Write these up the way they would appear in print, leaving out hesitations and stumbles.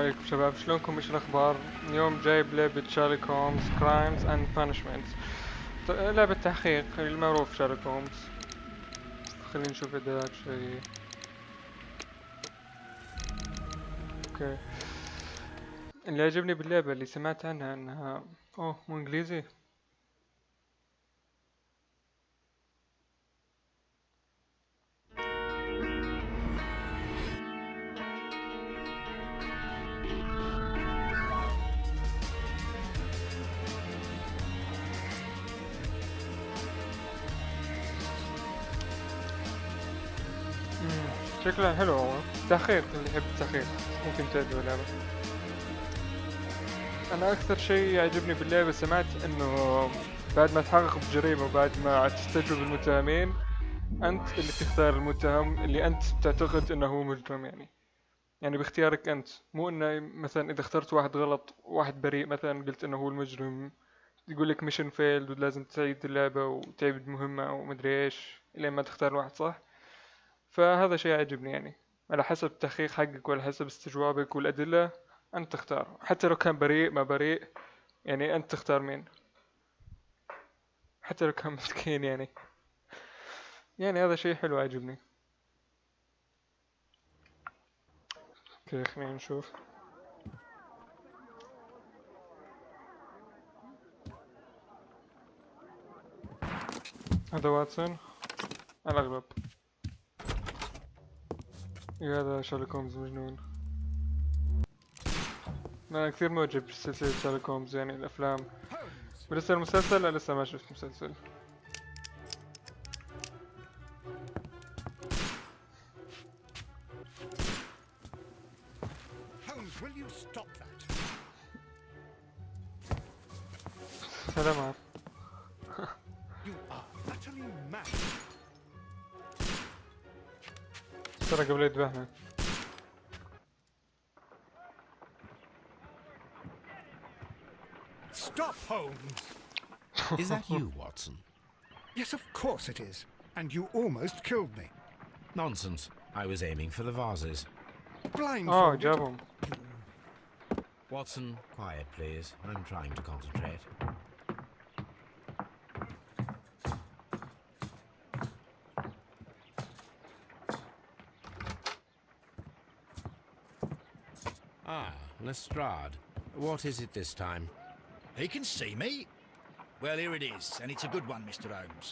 عليكم شباب، شلونكم؟ ايش الاخبار؟ اليوم جايب لعبة شارلوك هومز كرايمز اند بانشمنتس، لعبة تحقيق المعروف شارلوك هومز. خلينا نشوف اداء شوي. اوكي، اللي عجبني باللعبة اللي سمعت عنها انها مو انجليزي. شكلها حلو، هو تحقيق، اللي يحب التحقيق ممكن تعجبه اللعبة. انا اكثر شيء يعجبني باللعبة سمعت انه بعد ما تحقق بجريمة وبعد ما تستجوب المتهمين، انت اللي تختار المتهم اللي انت تعتقد انه هو مجرم. يعني باختيارك انت، مو انه مثلا اذا اخترت واحد غلط واحد بريء مثلا قلت انه هو المجرم، يقول لك ميشن فيلد ولازم تعيد اللعبة وتعيد مهمة ومدري ايش لين ما تختار واحد صح. فهذا شيء يعجبني، يعني على حسب التحقيق حقك وعلى حسب استجوابك والأدلة أنت تختار، حتى لو كان بريء ما بريء، يعني أنت تختار مين، حتى لو كان مسكين يعني هذا شيء حلو عجبني. اوكي خلينا نشوف. هذا واتسون على الأغلب، هذا شارلوك هومز مجنون. أنا كثير معجب بسلسلة شارلوك هومز، يعني الأفلام، ولسه المسلسل لا لسه ما شفت مسلسل. Holmes, will you stop that? سلامات. You are utterly mad. ترى قبل يذبحنا. Stop, Holmes! Is that you, Watson? Yes, of course it is. And you almost killed me. Nonsense. I was aiming for the vases. Blindfolded. جابهم. Watson, quiet please. I'm trying to concentrate. Ah, Lestrade. What is it this time? He can see me. Well, here it is, and it's a good one, Mr. Holmes.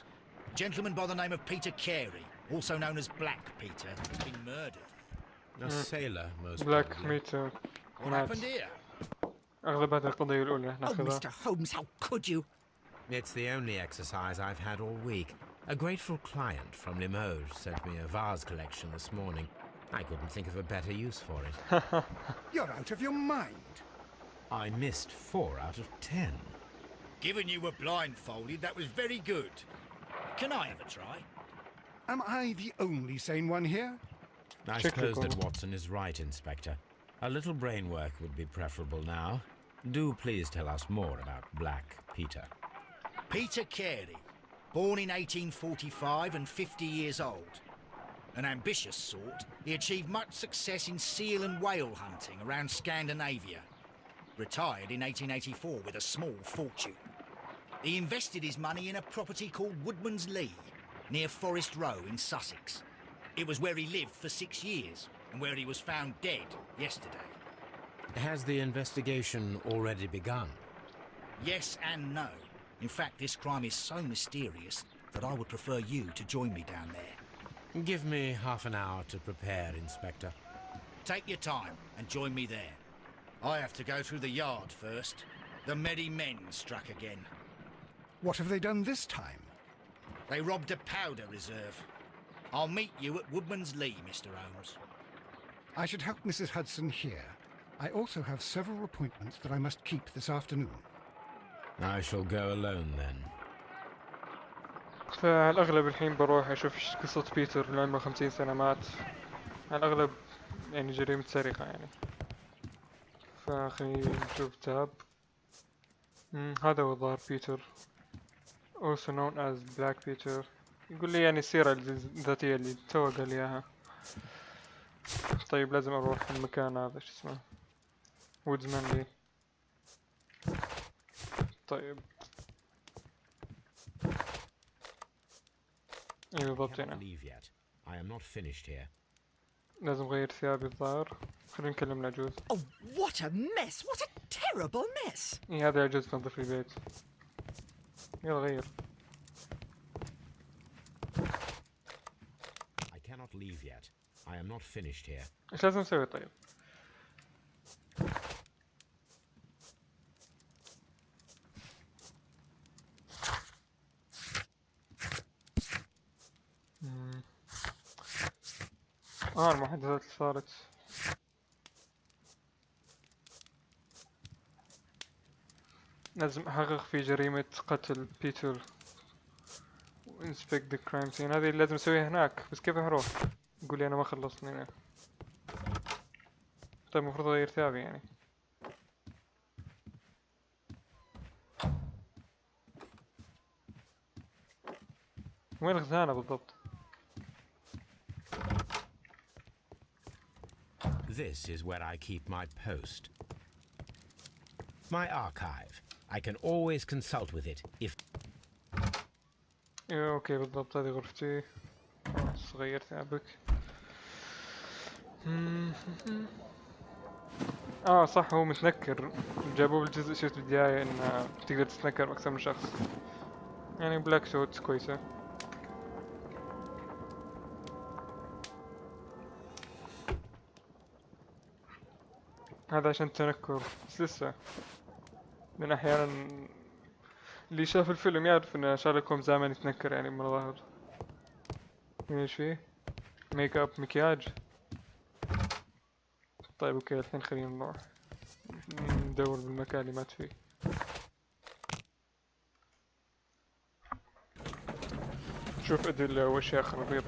A gentleman by the name of Peter Carey, also known as Black Peter, has been murdered. A sailor, most Black probably. Meter. What happened here? أغلب هذه القضية الأولى Oh, ناخذها. Mr. Holmes, how could you? It's the only exercise I've had all week. A grateful client from Limoges sent me a vase collection this morning. I couldn't think of a better use for it. You're out of your mind. I missed 4 out of 10. Given you were blindfolded, that was very good. Can I have a try? Am I the only sane one here? I Check suppose the that call. Watson is right, Inspector. A little brain work would be preferable now. Do please tell us more about Black Peter. Peter Carey, born in 1845 and 50 years old. An ambitious sort, he achieved much success in seal and whale hunting around Scandinavia. Retired in 1884 with a small fortune. He invested his money in a property called Woodman's Lee, near Forest Row in Sussex. It was where he lived for 6 years, and where he was found dead yesterday. Has the investigation already begun? Yes and no. In fact, this crime is so mysterious that I would prefer you to join me down there. Give me half an hour to prepare, Inspector. Take your time and join me there. I have to go through the yard first. The merry men struck again. What have they done this time? They robbed a powder reserve. I'll meet you at Woodman's Lee, Mr. Holmes. I should help Mrs. Hudson here. I also have several appointments that I must keep this afternoon. I shall go alone then. فعلى الأغلب الحين بروح أشوف إيش قصة بيتر اللي عمره 50 سنة مات. على الأغلب يعني جريمة سرقة يعني. فخلينا نشوف تاب. هذا هو الظاهر بيتر، also known as Black Peter. يقول لي يعني السيرة الذاتية اللي تو قال إياها. طيب لازم أروح المكان هذا شو اسمه، وودزمان لي. طيب ايه بالضبط هنا. Leave yet. I am not finished here. لازم اغير ثيابي الظاهر. خلينا نكلم العجوز. Oh, what a mess! What a terrible mess! ايه هذا العجوز تنظف البيت. يلا غير. I cannot leave yet. I am not finished here. ايش لازم نسوي طيب؟ المحادثات اللي صارت. لازم احقق في جريمة قتل بيتر وانسبكت ذا كرايم سين. هذه اللي لازم اسويها هناك، بس كيف اروح؟ يقول لي انا ما خلصت هنا. طيب المفروض اغير ثيابي يعني. وين الخزانة بالضبط؟ This is where I keep my post. My archive. I can always consult with it if... ايه اوكي بالضبط هذه غرفتي. خلاص غير ثيابك. صح هو متنكر. جابوه بالجزء شفت بالبداية انه تقدر تتنكر بأكثر من شخص. يعني بلاك سوت كويسة. هذا عشان التنكر بس لسه. لأن أحيانا اللي شاف الفيلم يعرف ان شارلوك هومز دائما يتنكر يعني من الظاهر. ايش فيه؟ ميك اب مكياج. طيب اوكي الحين خلينا نروح ندور بالمكان اللي مات فيه. نشوف أدلة واشياء خرابيط.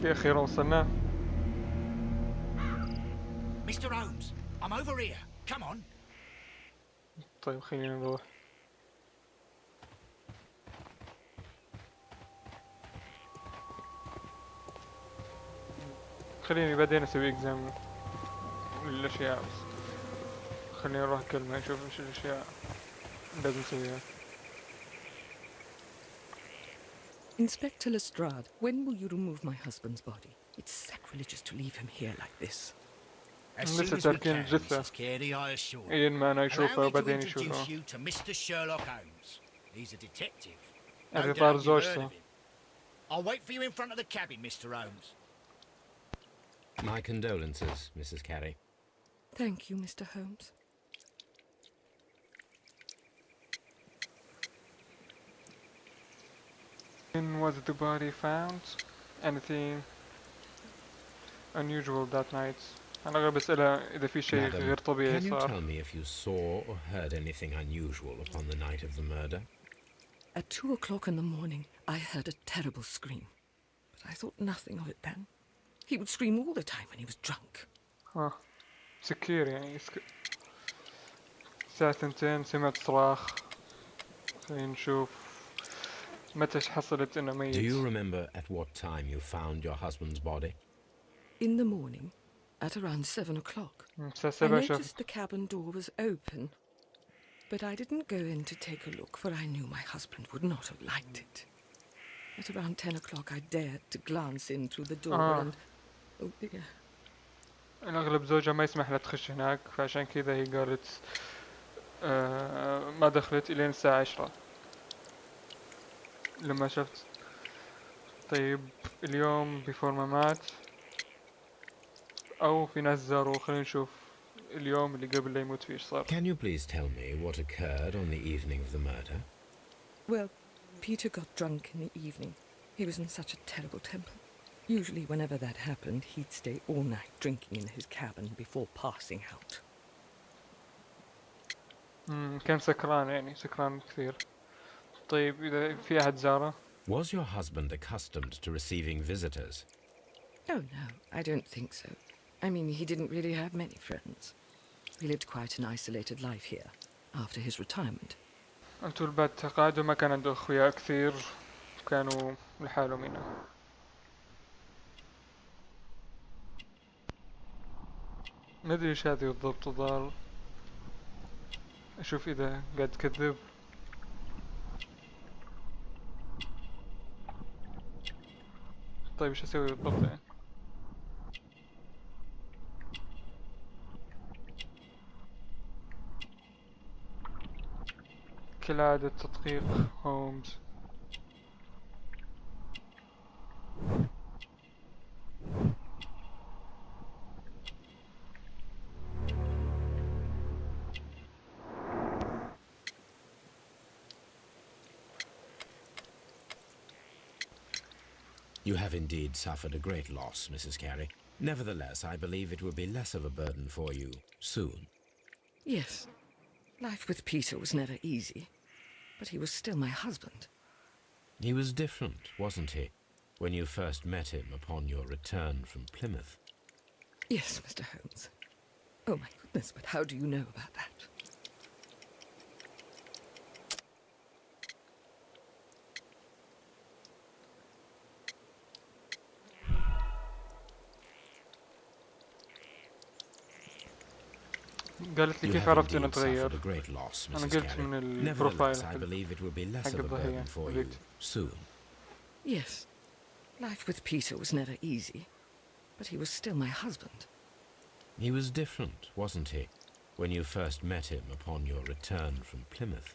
أخيرا وصلنا. Mr. Holmes, I'm over here. Come on. طيب خلينا نروح. خليني بعدين اسوي اكزام للاشياء بس. خليني اروح اكلمه اشوف ايش الاشياء لازم اسويها. Inspector Lestrade, when will you remove my husband's body? It's sacrilegious to leave him here like this. As soon لسه as we تاركين can, الجثة. Mrs. Carey, I assure you. اين ما انا Allow اشوفه me to وبعدين introduce يشوفه. you to Mr. Sherlock Holmes. He's a detective. No هذه doubt طار you've heard زوجته. of him. I'll wait for you in front of the cabin, Mr. Holmes. My condolences, Mrs. Carey. Thank you, Mr. Holmes. When was the body found? Anything unusual that night? أنا غير بسألها إذا في شيء Madam, غير طبيعي can you صار. tell me if you saw or heard anything unusual upon the night of the murder? At 2 o'clock in the morning, I heard a terrible scream. But I thought nothing of it then. He would scream all the time when he was drunk. سكير يعني الساعة 2 سمعت صراخ. خلينا نشوف متى حصلت إنه ميت. Do you remember at what time you found your husband's body? In the morning, at around 7 o'clock, الساعة I 7 noticed شافت. the cabin door was open. But I didn't go in to take a look, for I knew my husband would not have liked it. At around 10 o'clock, I dared to glance in through the door and... Oh dear. الأغلب زوجها ما يسمح لها تخش هناك فعشان كذا هي قالت ما دخلت إلين الساعة 10 لما شفت. طيب اليوم بيفور ما مات او في ناس زاروا. خلينا نشوف اليوم اللي قبل لا يموت فيه ايش صار. Can you please tell me what occurred on the evening of the murder? Well, Peter got drunk in the evening. He was in such a terrible temper. Usually whenever that happened, he'd stay all night drinking in his cabin before passing out. كان سكران يعني سكران كثير. طيب اذا في احد زاره؟ Was your husband accustomed to receiving visitors? Oh no, I don't think so. I mean, he didn't really have many friends. He lived quite an isolated life here after his retirement. انتوا بعد تقاعده ما كان عنده اخويا كثير، كانوا لحالهم هنا. ما ادري ايش هذه بالضبط الظاهر. اشوف اذا قاعد تكذب. طيب ايش اسوي بالضبط يعني؟ كالعادة تدقيق هومز. You have indeed suffered a great loss, Mrs. Carey. Nevertheless, I believe it will be less of a burden for you soon. Yes, life with Peter was never easy, but he was still my husband. He was different, wasn't he, when you first met him upon your return from Plymouth? Yes, Mr. Holmes. Oh my goodness, but how do you know about that? قالت لي You كيف have عرفت انه indeed تغير. suffered a great loss, انا Mrs. قلت Carey. من البروفايل Nevertheless, I believe it will be less حق of a الضحية. burden for you قلت soon. Yes, life with Peter was never easy, but he was still my husband. He was different, wasn't he, when you first met him upon your return from Plymouth?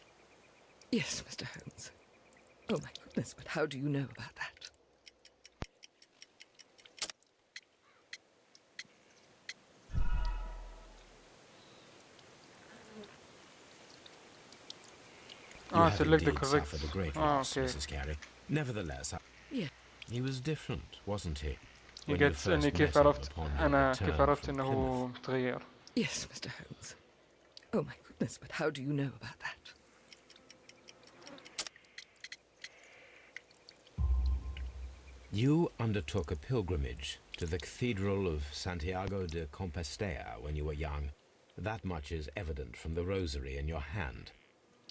Yes, Mr. Holmes. Oh my goodness, but how do you know about that? You have select the indeed correct. suffered a great Ah, loss, okay. Mrs. Carey. Nevertheless, Yeah. he was different, wasn't he, هي when you قاعد first تسألني met كيف him عرفت upon your أنا كيف return عرفت from إنه Plymouth? هو تغير. Yes, Mr. Holmes. Oh my goodness, but how do you know about that? You undertook a pilgrimage to the Cathedral of Santiago de Compostela when you were young. That much is evident from the rosary in your hand.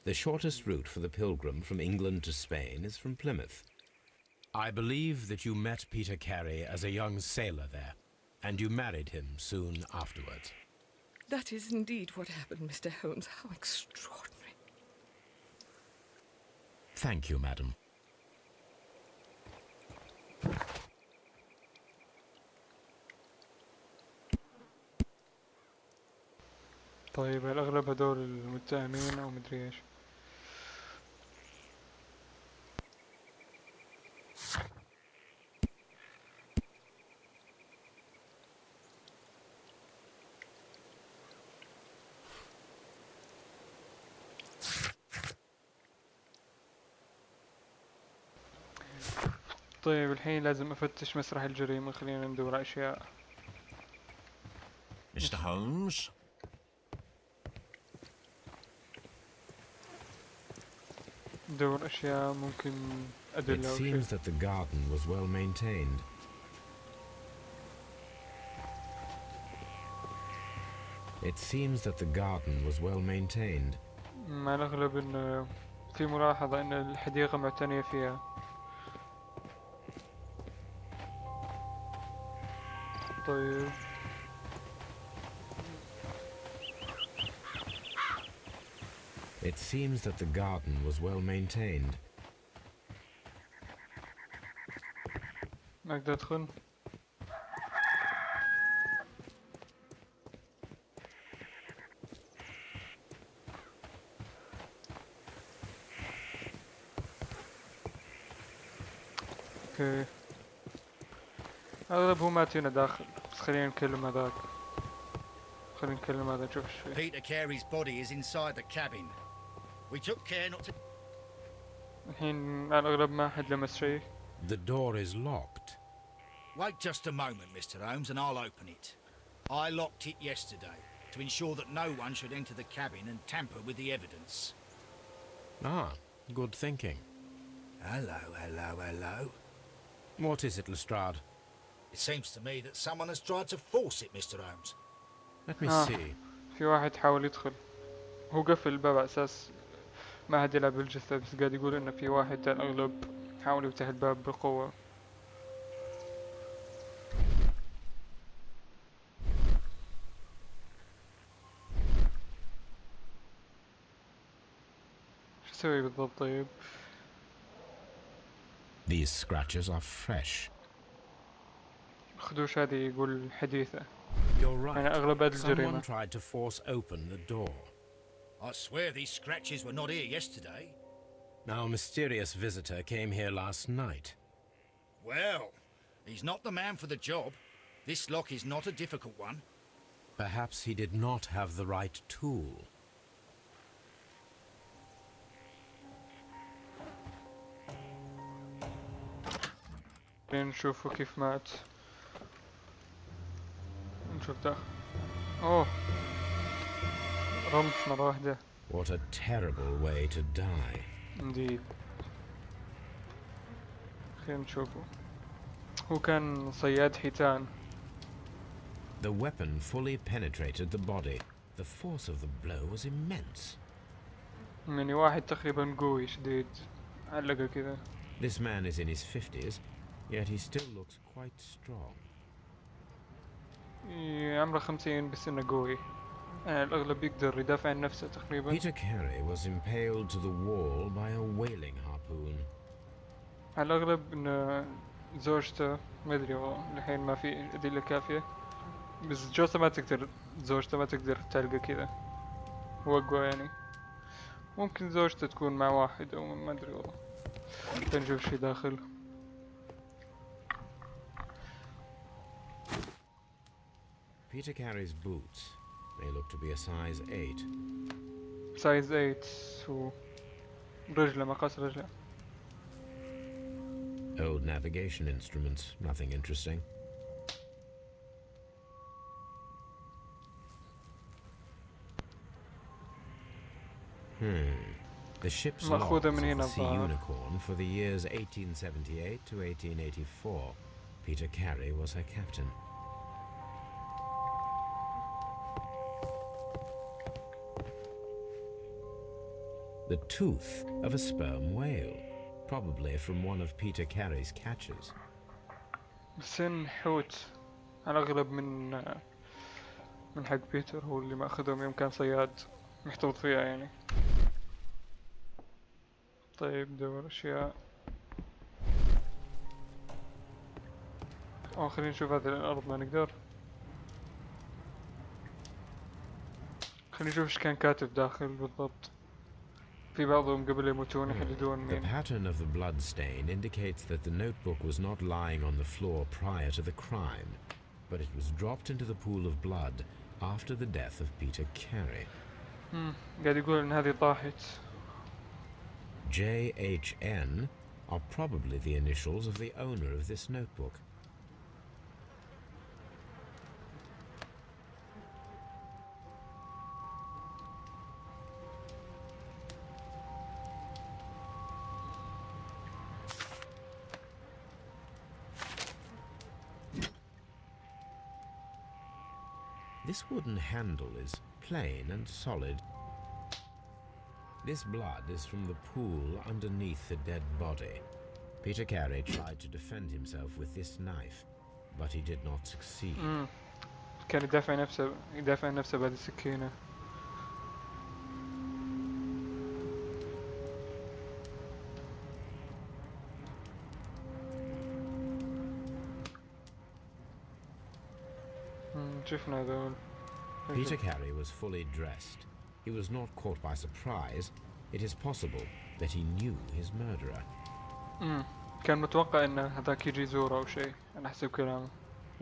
The shortest route for the pilgrim from England to Spain is from Plymouth. I believe that you met Peter Carey as a young sailor there, and you married him soon afterwards. That is indeed what happened, Mr. Holmes. How extraordinary. Thank you, madam. طيب الأغلب هدول المتهمين أو مدري إيش. طيب الحين لازم أفتش مسرح الجريمة. خلينا ندور على أشياء. Mr. Holmes? ندور أشياء ممكن It أدلة أو شيء. seems that the garden was well maintained. It seems that the garden was well maintained. مع الأغلب إن في ملاحظة إن الحديقة معتنية فيها. طيب It seems that the garden was well maintained. ما أقدر أدخل. اوكي. اغلبهم ماتين داخل، بس خلينا نكلم هذاك. خلينا نكلم هذا نشوف ايش فيه. Peter Carey's body is inside the cabin. We took care not to... الحين على الأغلب ما حد لمس شيء. The door is locked. Wait just a moment, Mr. Holmes, and I'll open it. I locked it yesterday to ensure that no one should enter the cabin and tamper with the evidence. Ah, good thinking. Hello, hello, hello. What is it, Lestrade? It seems to me that someone has tried to force it, Mr. Holmes. Let me see. في واحد حاول يدخل. هو قفل الباب على أساس ما حد يلعب بالجثة، بس قاعد يقول إنه في واحد على الأغلب حاول يفتح الباب بقوة. شو أسوي بالضبط طيب؟ These scratches are fresh. الخدوش هذه يقول حديثة. You're يعني right. أغلب هذه Someone الجريمة. tried to force open the door. I swear these scratches were not here yesterday. Our mysterious visitor came here last night. Well, he's not the man for the job. This lock is not a difficult one. Perhaps he did not have the right tool. نشوفه كيف مات. نشوف داخل. أوه رمح مرة واحدة. What a terrible way to die. Indeed. خلينا نشوفه. هو كان صياد حيتان. The weapon fully penetrated the body. The force of the blow was immense. يعني واحد تقريبا قوي شديد. علقه كذا. This man is in his 50s, yet he still looks quite strong. عمره 50 بس إنه قوي. الأغلب يقدر يدافع عن نفسه تقريبا. Peter Carey was impaled to the wall by a whaling harpoon. على الأغلب إن زوجته ما أدري والله الحين ما في أدلة كافية. بس زوجته ما تقدر تعلقه كذا. هو أقوى يعني. ممكن زوجته تكون مع واحد أو ما أدري والله. بنشوف شي داخل. Peter Carey's boots. They look to be a size 8. size 8 رجله مقاس رجله. Old navigation instruments, nothing interesting. The ship's log مأخوذة of من هنا the Sea الظاهر. Unicorn for the years 1878 to 1884. Peter Carey was her captain. The tooth of a sperm whale, probably from one of Peter Carey's catches. سن حوت على الأغلب من حق بيتر، هو اللي مأخذهم يوم كان صياد محتوط فيها يعني. طيب دور أشياء. خلينا نشوف هذه الأرض ما نقدر. خلينا نشوف إيش كان كاتب داخل بالضبط. في بعضهم قبل يموتون يحددون The مين. pattern of the blood stain indicates that the notebook was not lying on the floor prior to the crime, but it was dropped into the pool of blood after the death of Peter Carey. قاعد يقول إن هذه طاحت. JHN are probably the initials of the owner of this notebook. This wooden handle is plain and solid. This blood is from the pool underneath the dead body. Peter Carey tried to defend himself with this knife, but he did not succeed. كان يدافع عن نفسه بعد السكينة. شفنا هذول. Peter Carey was fully dressed. He was not caught by surprise. It is possible that he knew his murderer. كان متوقع ان هذاك يجي يزوره او شيء على حسب كلامه.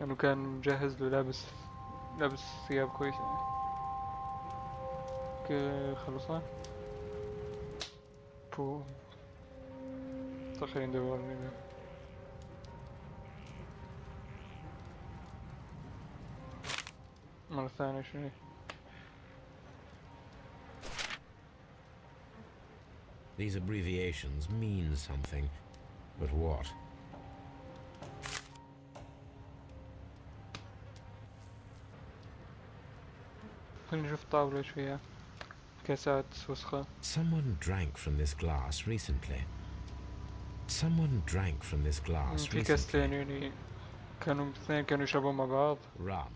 لأنه كان مجهز له لابس ثياب كويسة يعني. اوكي خلصنا. بو طيب خلينا ندور هنا. مرة ثانية شوي. These abbreviations mean something, but what? خلينا نشوف طاولة ايش فيها. كاسات وسخة. Someone drank from this glass recently. Someone drank from this glass في كاستين recently. يعني كانوا اثنين كانوا يشربون مع بعض. Rum,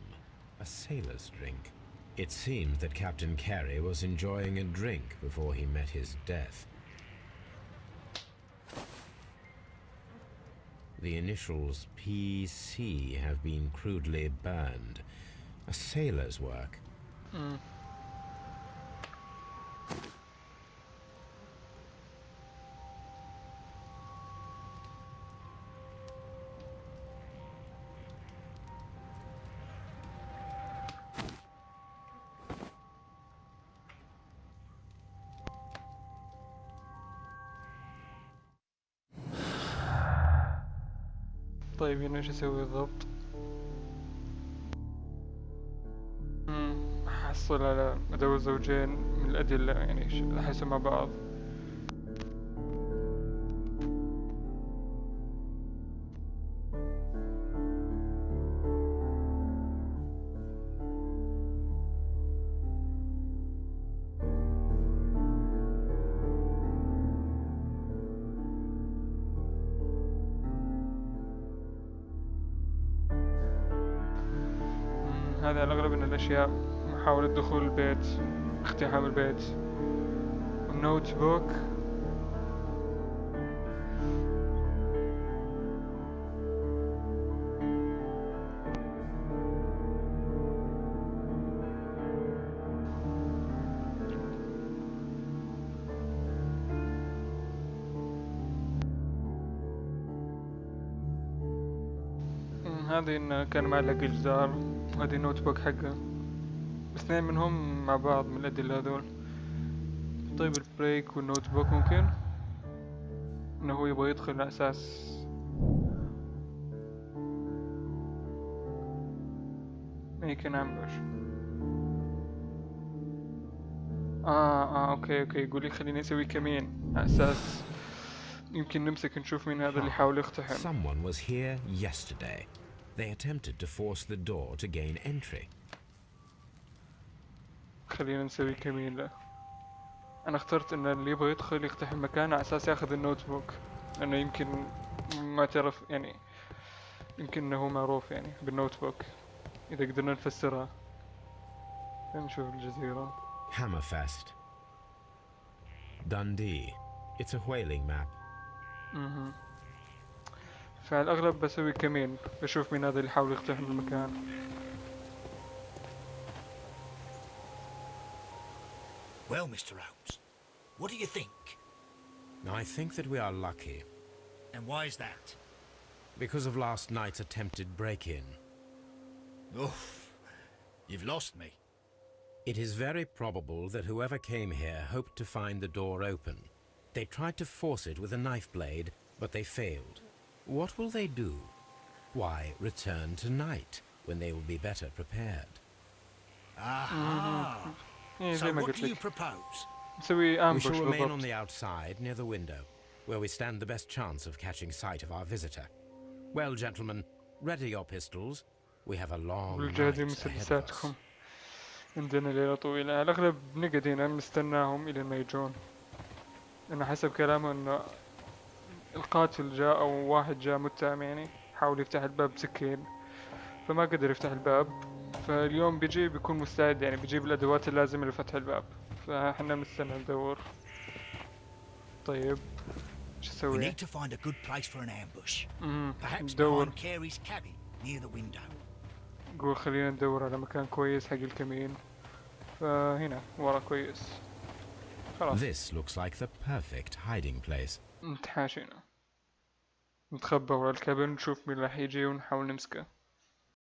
a sailor's drink. It seemed that Captain Carey was enjoying a drink before he met his death. The initials PC have been crudely burned. A sailor's work. طيب هنا ايش اسوي بالضبط؟ احصل على ادور زوجين من الادلة يعني احسهم مع بعض. هذا على الأغلب من الأشياء. محاولة دخول البيت، اقتحام البيت، والنوت بوك. هذه إنه كان معلق الجدار. وهذه النوت بوك حقه. اثنين منهم مع بعض من الأدلة هذول. طيب البريك والنوت بوك ممكن انه هو يبغى يدخل على اساس يمكن امبر. اوكي يقول لي خليني اسوي كمين على اساس يمكن نمسك نشوف مين هذا اللي يحاول يقتحم. Someone was here yesterday. They attempted to force the door to gain entry. خلينا نسوي كمين له. انا اخترت ان اللي يبغى يدخل يقتحم مكان على اساس ياخذ النوت بوك، لانه يمكن ما تعرف يعني يمكن انه هو معروف يعني بالنوت بوك اذا قدرنا نفسرها. نشوف الجزيرة. Hammerfest. Dundee. It's a whaling map. فعلى الأغلب بسوي كمين بشوف مين هذا اللي يحاول يقتحم المكان. Well, Mr. Holmes, what do you think? I think that we are lucky. And why is that? Because of last night's attempted break-in. Oof, you've lost me. It is very probable that whoever came here hoped to find the door open. They tried to force it with a knife blade, but they failed. What will they do? Why, return tonight, when they will be better prepared. Aha! So what do you propose? نسوي We ambush shall remain on بالضبط. the outside, near the window, where we stand the best chance of catching sight of our visitor. Well, gentlemen, ready your pistols. We have a long night والجاهزين ahead of us. مسدساتكم. عندنا ليلة طويلة. على الأغلب نقعد هنا نستناهم إلى ما يجون. لأن حسب كلامه إنه القاتل جاء أو واحد جاء متهم يعني حاول يفتح الباب بسكين فما قدر يفتح الباب، فاليوم بيجي بيكون مستعد يعني بيجيب الأدوات اللازمة لفتح الباب، فاحنا بنستنى ندور. طيب ايش We اسوي؟ need to find a good place for an ambush. Perhaps ندور. behind Carey's cabin, near the window. قول خلينا ندور على مكان كويس حق الكمين. فهنا ورا كويس. خلاص. This looks like the perfect hiding place. نتحاشينا. نتخبى ورا الكابن نشوف مين راح يجي ونحاول نمسكه.